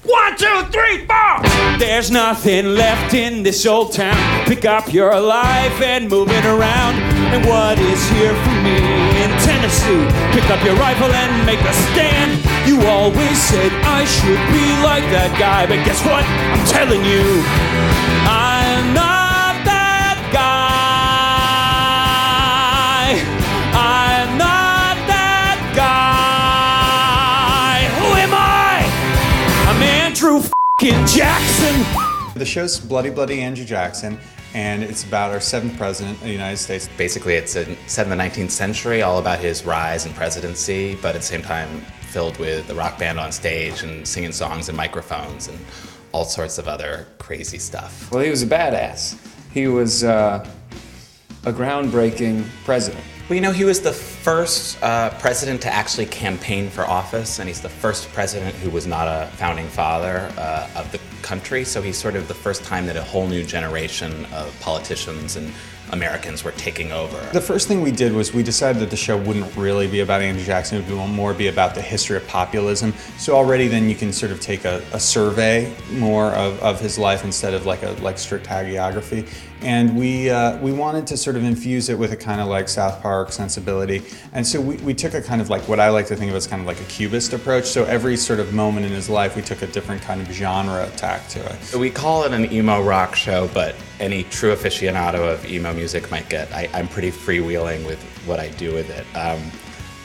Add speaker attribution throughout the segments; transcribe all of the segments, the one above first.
Speaker 1: 1, 2, 3, 4! There's nothing left in this old town. Pick up your life and move it around. And what is here for me in Tennessee? Pick up your rifle and make a stand. You always said I should be like that guy, but guess what? I'm telling you, I'm not that guy. I'm not that guy. Who am I? I'm Andrew f***ing Jackson.
Speaker 2: The show's Bloody Bloody Andrew Jackson, and it's about our 7th president of the United States.
Speaker 3: Basically, it's set in the 19th century, all about his rise and presidency, but at the same time filled with the rock band on stage and singing songs and microphones and all sorts of other crazy stuff.
Speaker 4: Well, he was a badass. He was a groundbreaking president.
Speaker 3: Well, you know, he was the first president to actually campaign for office, and he's the first president who was not a founding father of the country, so he's sort of the first time that a whole new generation of politicians and Americans were taking over.
Speaker 2: The first thing we did was we decided that the show wouldn't really be about Andrew Jackson, it would more be about the history of populism. So already then you can sort of take a survey more of his life instead of like strict hagiography. And we wanted to sort of infuse it with a kind of like South Park sensibility. And so we took a kind of like what I like to think of as kind of like a cubist approach. So every sort of moment in his life, we took a different kind of genre attack to it.
Speaker 3: We call it an emo rock show, but any true aficionado of emo music might get, I'm pretty freewheeling with what I do with it.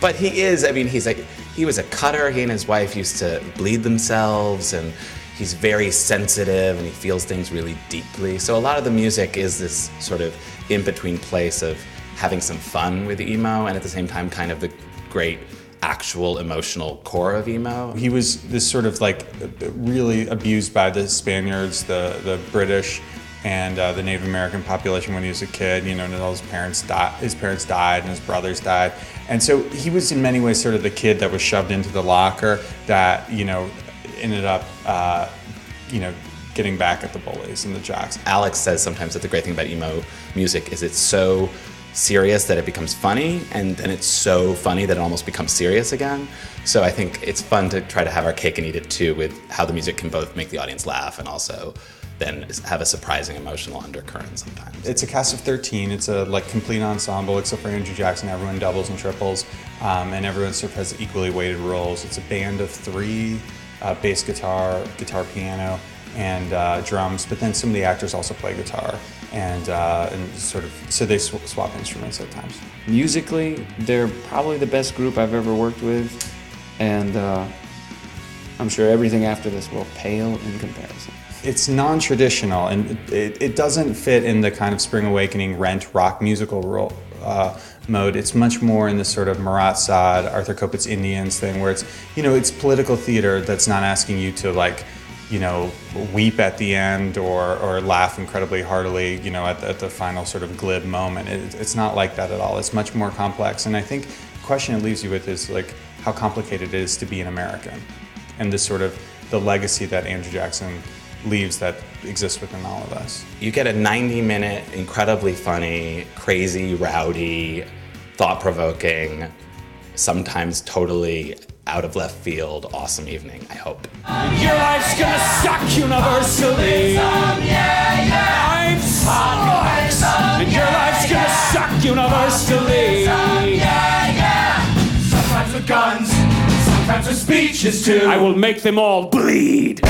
Speaker 3: But he is, I mean, he was a cutter. He and his wife used to bleed themselves, and he's very sensitive and he feels things really deeply. So a lot of the music is this sort of in-between place of having some fun with emo and at the same time kind of the great actual emotional core of emo.
Speaker 2: He was this sort of like really abused by the Spaniards, the British, and the Native American population when he was a kid. You know, and all his parents died and his brothers died. And so he was in many ways sort of the kid that was shoved into the locker that, you know, ended up, getting back at the bullies and the jocks.
Speaker 3: Alex says sometimes that the great thing about emo music is it's so serious that it becomes funny, and then it's so funny that it almost becomes serious again. So I think it's fun to try to have our cake and eat it too, with how the music can both make the audience laugh and also then have a surprising emotional undercurrent sometimes.
Speaker 2: It's a cast of 13. It's a like complete ensemble, except for Andrew Jackson. Everyone doubles and triples, and everyone sort of has equally weighted roles. It's a band of 3, bass guitar, piano, and drums. But then some of the actors also play guitar, and sort of so they swap instruments at times.
Speaker 4: Musically, they're probably the best group I've ever worked with, and I'm sure everything after this will pale in comparison.
Speaker 2: It's non-traditional, and it doesn't fit in the kind of Spring Awakening Rent rock musical mode. It's much more in this sort of Marat Sade, Arthur Kopitz Indians thing, where it's, you know, it's political theater that's not asking you to like, you know, weep at the end or laugh incredibly heartily, you know, at the final sort of glib moment. It's not like that at all. It's much more complex, and I think the question it leaves you with is like how complicated it is to be an American, and this sort of the legacy that Andrew Jackson leaves that exists within all of us.
Speaker 3: You get a 90-minute, incredibly funny, crazy, rowdy, thought-provoking, sometimes totally out of left field, awesome evening, I hope.
Speaker 1: Your life's gonna suck universally. I'm sucks. And your life's gonna suck universally. Sometimes with guns, sometimes with speeches too. I will make them all bleed.